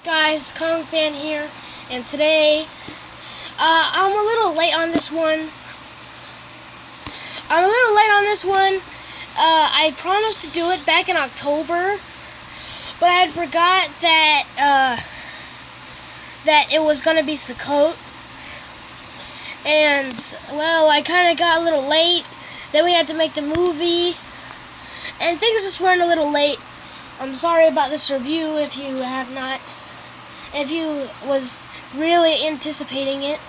Guys, Kong Fan here, and today I'm a little late on this one. I promised to do it back in October, but I had forgot that it was gonna be Sukkot, and well, I kind of got a little late. Then we had to make the movie, and things just went a little late. I'm sorry about this review if you was really anticipating it.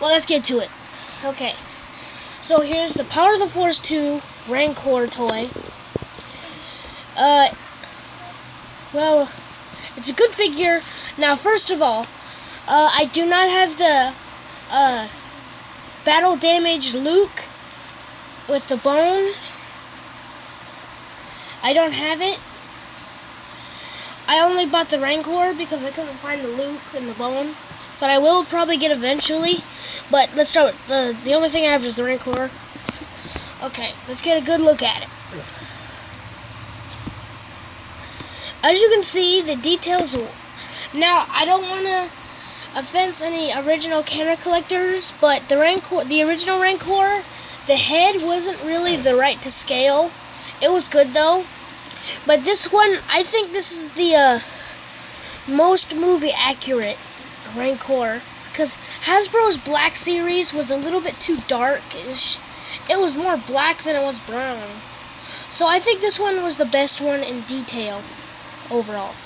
Well, let's get to it. Okay, so here's the Power of the Force 2 Rancor toy. Well, it's a good figure. Now, first of all, I do not have the battle damaged Luke with the bone. I don't have it. I only bought the Rancor because I couldn't find the Luke and the bone, but I will probably get eventually. But let's start with the only thing I have is the Rancor. Okay, let's get a good look at it. As you can see, the details. Now, I don't want to offense any original camera collectors, but the original Rancor, the head wasn't really the right to scale. It was good though. But this one, I think this is the most movie accurate Rancor, because Hasbro's Black Series was a little bit too dark. It was more black than it was brown. So I think this one was the best one in detail overall.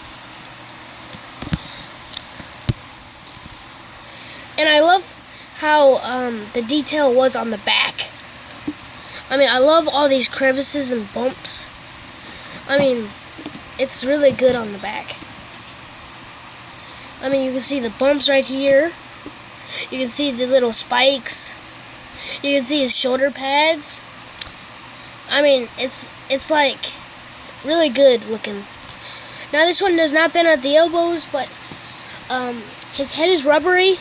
And I love how the detail was on the back. I mean, I love all these crevices and bumps. I mean, it's really good on the back. I mean, you can see the bumps right here. You can see the little spikes. You can see his shoulder pads. I mean, it's like really good looking. Now, this one does not bend at the elbows, but his head is rubbery.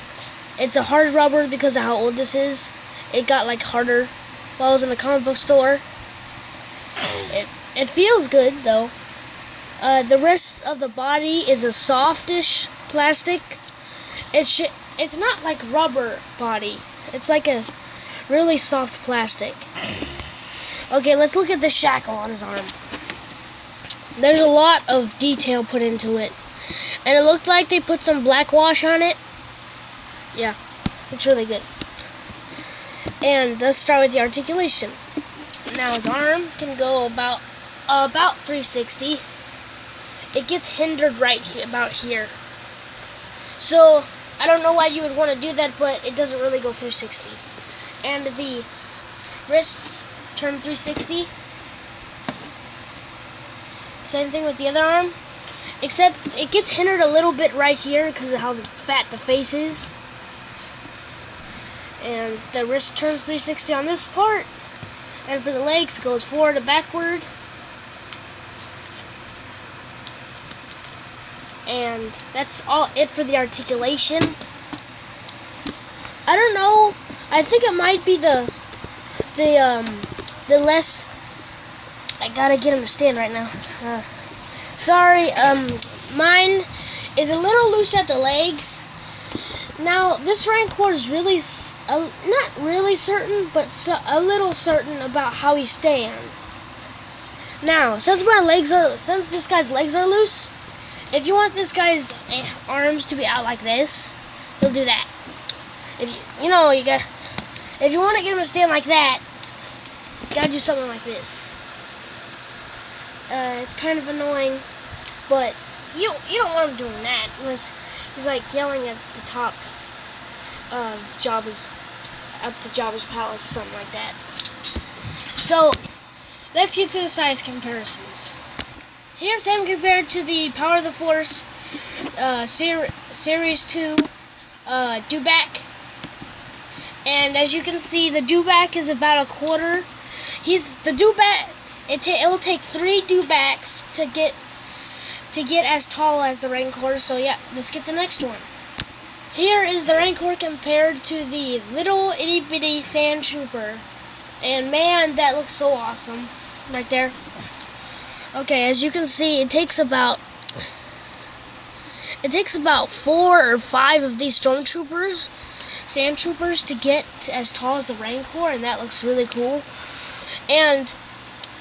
It's a hard rubber because of how old this is. It got like harder while I was in the comic book store. It feels good though. The rest of the body is a softish plastic. It's not like rubber body. It's like a really soft plastic. Okay, let's look at the shackle on his arm. There's a lot of detail put into it, and it looked like they put some black wash on it. Yeah, looks really good. And let's start with the articulation. Now his arm can go about 360. It gets hindered right here, about here. So I don't know why you would want to do that, but it doesn't really go 360. And the wrists turn 360. Same thing with the other arm, except it gets hindered a little bit right here because of how fat the face is. And the wrist turns 360 on this part. And for the legs, it goes forward and backward. And that's all it for the articulation. I don't know. I think it might be the less. I gotta get him to stand right now. Sorry. Mine is a little loose at the legs. Now this Rancor is really not really certain, but a little certain about how he stands. Now, since this guy's legs are loose, if you want this guy's arms to be out like this, you'll do that. If you want to get him to stand like that, you gotta do something like this. It's kind of annoying, but you don't want him doing that unless he's like yelling at the top of Jabba's palace or something like that. So let's get to the size comparisons. Here's him compared to the Power of the Force Series 2 Dewback. And as you can see, the Dewback is about a quarter. It will take 3 Dewbacks to get as tall as the Rancor. So yeah, let's get to the next one. Here is the Rancor compared to the little itty bitty sand trooper. And man, that looks so awesome right there. Okay, as you can see, it takes about It takes about 4 or 5 of these stormtroopers, sand troopers, to get as tall as the rancor, and that looks really cool. And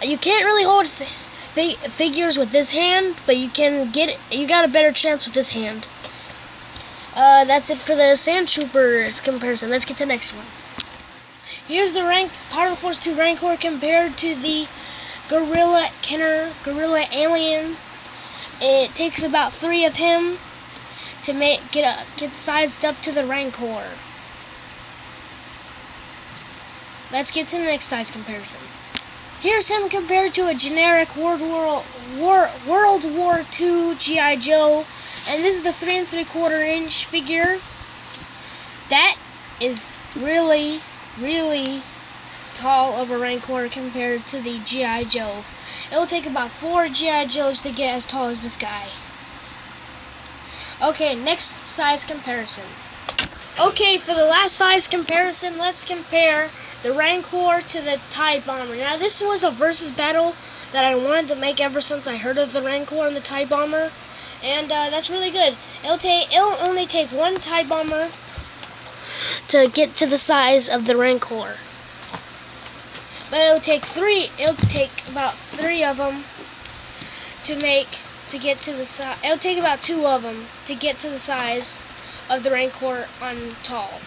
you can't really hold figures with this hand, but you can get it. You got a better chance with this hand. That's it for the sand troopers comparison. Let's get to the next one. Here's the Power of the Force 2 Rancor compared to the Gorilla Kenner, Gorilla Alien. It takes about 3 of him to get sized up to the Rancor. Let's get to the next size comparison. Here's him compared to a generic World War II G.I. Joe, and this is the 3 3/4 inch figure. That is really tall of a Rancor compared to the G.I. Joe. It will take about 4 G.I. Joes to get as tall as this guy. Okay, next size comparison. Okay, for the last size comparison, let's compare the Rancor to the TIE Bomber. Now, this was a versus battle that I wanted to make ever since I heard of the Rancor and the TIE Bomber, and that's really good. It'll only take 1 TIE Bomber to get to the size of the Rancor, but it'll take about 3 of them to get to the size. It'll take about 2 of them to get to the size of the Rancor on tall.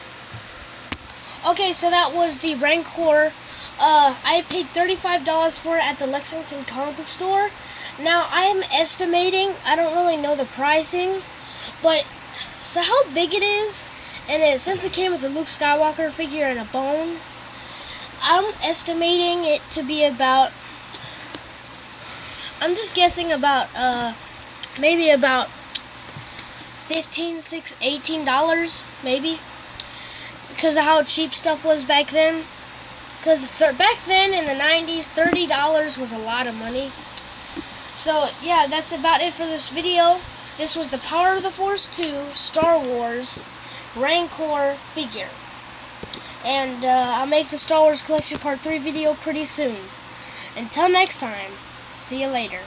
Okay, so that was the Rancor. I paid $35 for it at the Lexington comic book store. Now, I am estimating, I don't really know the pricing, but so how big it is, and since it came with a Luke Skywalker figure and a bone, I'm estimating it to be about, I'm just guessing about, maybe about $15, $18, maybe, because of how cheap stuff was back then. Because back then in the 90s, $30 was a lot of money. So yeah, that's about it for this video. This was the Power of the Force 2 Star Wars Rancor figure. And I'll make the Star Wars Collection Part 3 video pretty soon. Until next time, see you later.